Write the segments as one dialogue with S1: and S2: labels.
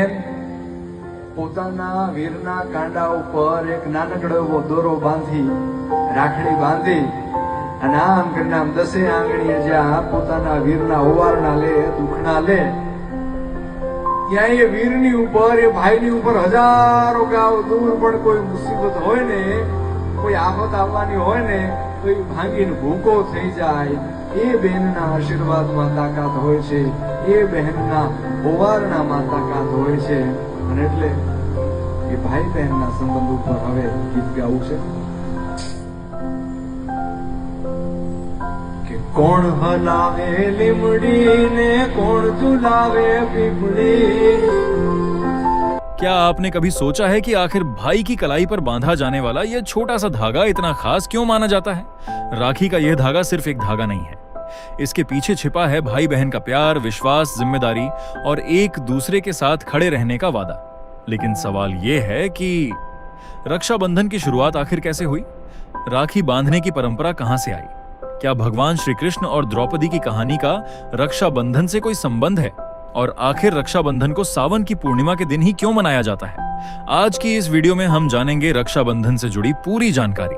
S1: બહેન પોતાના વીરના કાંડા ઉપર એક નાનકડો એવો દોરો બાંધી, રાખડી બાંધી અને આમ કરીને આમ 10 આંગળીએ જ્યાં પોતાના વીરના ઓવારણા લે, દુખણા લે, ત્યાં એ વીરની ઉપર, એ ભાઈની ઉપર હજારો ગાવ દૂર પણ કોઈ મુસીબત હોય ને, કોઈ આફત આવવાની હોય ને, તો એ ભાંગીને ભૂકો થઈ જાય. એ બહેનના આશીર્વાદમાં તાકાત હોય છે, એ બહેનના ઓવારણામાં તાકાત હોય છે. અને એટલે એ ભાઈ બહેનના સંબંધ ઉપર હવે ગીત ગાવું છે કે કોણ હલાવે લીમડી ને કોણ ઝુલાવે પીપળી.
S2: क्या आपने कभी सोचा है कि आखिर भाई की कलाई पर बांधा जाने वाला यह छोटा सा धागा इतना खास क्यों माना जाता है? राखी का यह धागा सिर्फ एक धागा नहीं है, इसके पीछे छिपा है भाई बहन का प्यार, विश्वास, जिम्मेदारी और एक दूसरे के साथ खड़े रहने का वादा. लेकिन सवाल यह है कि रक्षाबंधन की शुरुआत आखिर कैसे हुई? राखी बांधने की परंपरा कहां से आई? क्या भगवान श्री कृष्ण और द्रौपदी की कहानी का रक्षाबंधन से कोई संबंध है? और आखिर रक्षाबंधन को सावन की पूर्णिमा के दिन ही क्यों मनाया जाता है? आज की इस वीडियो में हम जानेंगे रक्षाबंधन से जुड़ी पूरी जानकारी,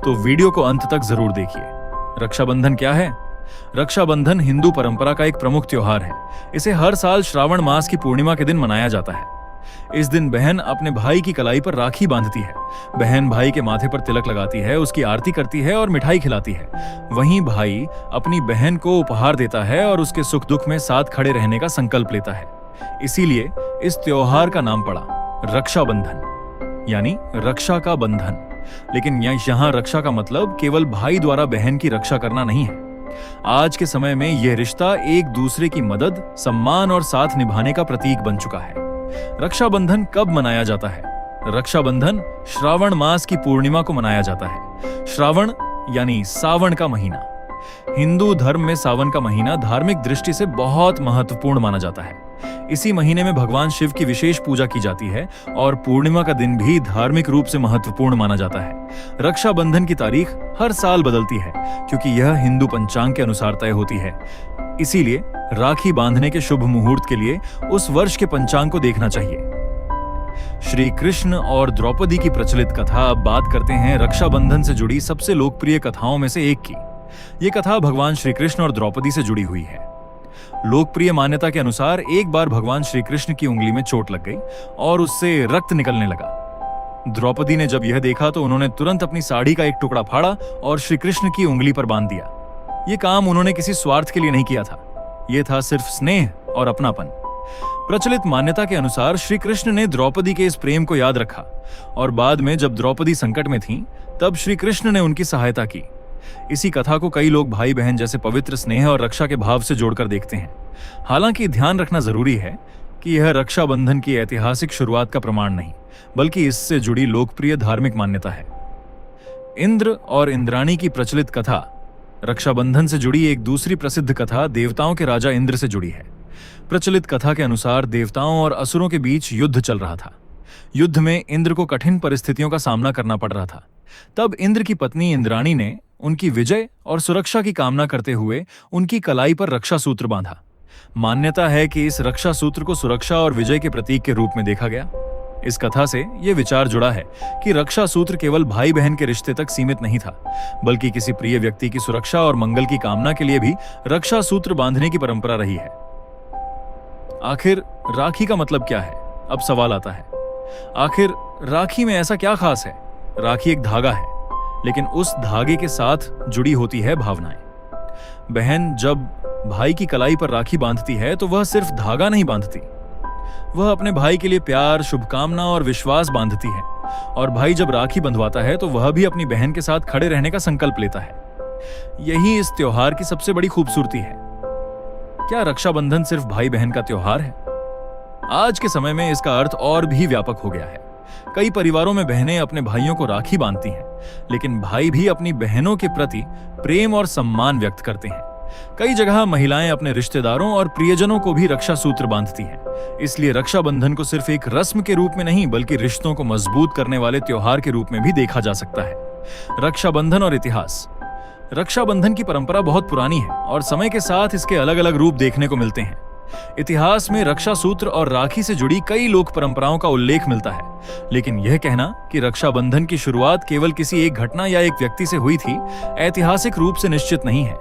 S2: तो वीडियो को अंत तक जरूर देखिए. रक्षाबंधन क्या है? रक्षाबंधन हिंदू परंपरा का एक प्रमुख त्योहार है. इसे हर साल श्रावण मास की पूर्णिमा के दिन मनाया जाता है. इस दिन बहन अपने भाई की कलाई पर राखी बांधती है. बहन भाई के माथे पर तिलक लगाती है, उसकी आरती करती है और मिठाई खिलाती है. वहीं भाई अपनी बहन को उपहार देता है और उसके सुख दुख में साथ खड़े रहने का संकल्प लेता है. इसीलिए इस त्योहार का नाम पड़ा रक्षाबंधन, यानी रक्षा का बंधन. लेकिन यहाँ रक्षा का मतलब केवल भाई द्वारा बहन की रक्षा करना नहीं है. आज के समय में यह रिश्ता एक दूसरे की मदद, सम्मान और साथ निभाने का प्रतीक बन चुका है. रक्षाबंधन कब मनाया जाता है? रक्षाबंधन श्रावण मास की पूर्णिमा को मनाया जाता है. श्रावण यानी सावन का महीना. हिंदू धर्म में सावन का महीना धार्मिक दृष्टि से बहुत महत्वपूर्ण माना जाता है. इसी महीने में भगवान शिव की विशेष पूजा की जाती है और पूर्णिमा का दिन भी धार्मिक रूप से महत्वपूर्ण माना जाता है. रक्षाबंधन की तारीख हर साल बदलती है क्योंकि यह हिंदू पंचांग के अनुसार तय होती है. इसीलिए राखी बांधने के शुभ मुहूर्त के लिए उस वर्ष के पंचांग को देखना चाहिए. श्री कृष्ण और द्रौपदी की प्रचलित कथा. अब बात करते हैं रक्षाबंधन से जुड़ी सबसे लोकप्रिय कथाओं में से एक की. ये कथा भगवान श्री कृष्ण और द्रौपदी से जुड़ी हुई है. लोकप्रिय मान्यता के अनुसार एक बार भगवान श्री कृष्ण की उंगली में चोट लग गई और उससे रक्त निकलने लगा. द्रौपदी ने जब यह देखा तो उन्होंने तुरंत अपनी साड़ी का एक टुकड़ा फाड़ा और श्री कृष्ण की उंगली पर बांध दिया. यह काम उन्होंने किसी स्वार्थ के लिए नहीं किया था, यह था सिर्फ स्नेह और अपनापन. प्रचलित मान्यता के अनुसार श्री कृष्ण ने द्रौपदी के इस प्रेम को याद रखा और बाद में जब द्रौपदी संकट में थीं, तब श्री कृष्ण ने उनकी सहायता की. इसी कथा को कई लोग भाई बहन जैसे पवित्र स्नेह और रक्षा के भाव से जोड़कर देखते हैं. हालांकि ध्यान रखना जरूरी है कि यह रक्षाबंधन की ऐतिहासिक शुरुआत का प्रमाण नहीं, बल्कि इससे जुड़ी लोकप्रिय धार्मिक मान्यता है. इंद्र और इंद्राणी की प्रचलित कथा. रक्षाबंधन से जुड़ी एक दूसरी प्रसिद्ध कथा देवताओं के राजा इंद्र से जुड़ी है. प्रचलित कथा के अनुसार देवताओं और असुरों के बीच युद्ध चल रहा था. युद्ध में इंद्र को कठिन परिस्थितियों का सामना करना पड़ रहा था. तब इंद्र की पत्नी इंद्राणी ने उनकी विजय और सुरक्षा की कामना करते हुए उनकी कलाई पर रक्षा सूत्र बांधा. मान्यता है कि इस रक्षा सूत्र को सुरक्षा और विजय के प्रतीक के रूप में देखा गया. इस कथा से यह विचार जुड़ा है कि रक्षा सूत्र केवल भाई बहन के रिश्ते तक सीमित नहीं था, बल्कि किसी प्रिय व्यक्ति की सुरक्षा और मंगल की कामना के लिए भी रक्षा सूत्र बांधने की परंपरा रही है. आखिर राखी का मतलब क्या है? अब सवाल आता है, आखिर राखी में ऐसा क्या खास है? राखी एक धागा है, लेकिन उस धागे के साथ जुड़ी होती है भावनाएं. बहन जब भाई की कलाई पर राखी बांधती है तो वह सिर्फ धागा नहीं बांधती, वह अपने भाई के लिए प्यार, शुभकामना और विश्वास बांधती है. और भाई जब राखी बंधवाता है तो वह भी अपनी बहन के साथ खड़े रहने का संकल्प लेता है. यही इस त्योहार की सबसे बड़ी खूबसूरती है. क्या रक्षाबंधन सिर्फ भाई बहन का त्योहार है? आज के समय में इसका अर्थ और भी व्यापक हो गया है. कई परिवारों में बहनें अपने भाइयों को राखी बांधती हैं, लेकिन भाई भी अपनी बहनों के प्रति प्रेम और सम्मान व्यक्त करते हैं. कई जगह महिलाएं अपने रिश्तेदारों और प्रियजनों को भी रक्षा सूत्र बांधती हैं. इसलिए रक्षाबंधन को सिर्फ एक रस्म के रूप में नहीं, बल्कि रिश्तों को मजबूत करने वाले त्योहार के रूप में भी देखा जा सकता है. रक्षाबंधन और इतिहास. रक्षाबंधन की परंपरा बहुत पुरानी है और समय के साथ इसके अलग अलग रूप देखने को मिलते हैं. इतिहास में रक्षा सूत्र और राखी से जुड़ी कई लोक परंपराओं का उल्लेख मिलता है, लेकिन यह कहना कि रक्षाबंधन की शुरुआत केवल किसी एक घटना या एक व्यक्ति से हुई थी, ऐतिहासिक रूप से निश्चित नहीं है।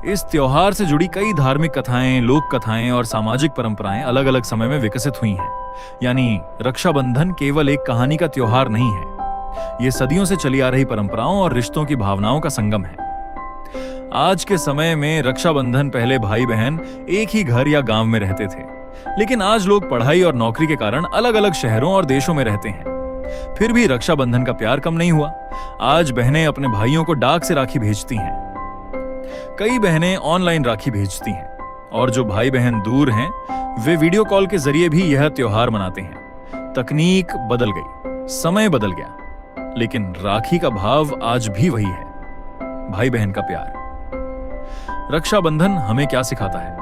S2: इस त्योहार से जुड़ी कई धार्मिक कथाएं, लोक कथाएं और सामाजिक परंपराएं अलग अलग समय में विकसित हुई हैं। यानी रक्षाबंधन केवल एक कहानी का त्योहार नहीं है, ये सदियों से चली आ रही परंपराओं और रिश्तों की भावनाओं का संगम है। आज के समय में रक्षाबंधन पहले भाई बहन एक ही घर या गांव में रहते थे, लेकिन आज लोग पढ़ाई और नौकरी के कारण अलग अलग शहरों और देशों में रहते हैं। फिर भी रक्षाबंधन का प्यार कम नहीं हुआ। आज बहनें अपने भाइयों को डाक से राखी भेजती हैं, कई बहनें ऑनलाइन राखी भेजती हैं, और जो भाई बहन दूर हैं वे वीडियो कॉल के जरिए भी यह त्योहार मनाते हैं। तकनीक बदल गई, समय बदल गया, लेकिन राखी का भाव आज भी वही है, भाई बहन का प्यार। रक्षाबंधन हमें क्या सिखाता है?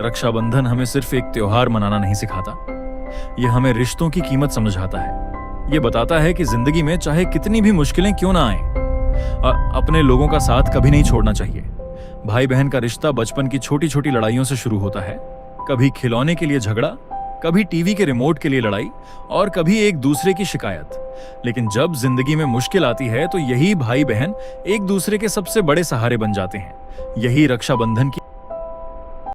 S2: रक्षाबंधन हमें सिर्फ एक त्योहार मनाना नहीं सिखाता, यह हमें रिश्तों की कीमत समझाता है। यह बताता है कि जिंदगी में चाहे कितनी भी मुश्किलें क्यों ना आएं, अपने लोगों का साथ कभी नहीं छोड़ना चाहिए। भाई बहन का रिश्ता बचपन की छोटी छोटी लड़ाइयों से शुरू होता है, कभी खिलौने के लिए झगड़ा, कभी टीवी के रिमोट के लिए लड़ाई और कभी एक दूसरे की शिकायत। लेकिन जब जिंदगी में मुश्किल आती है तो यही भाई बहन एक दूसरे के सबसे बड़े सहारे बन जाते हैं। यही रक्षाबंधन की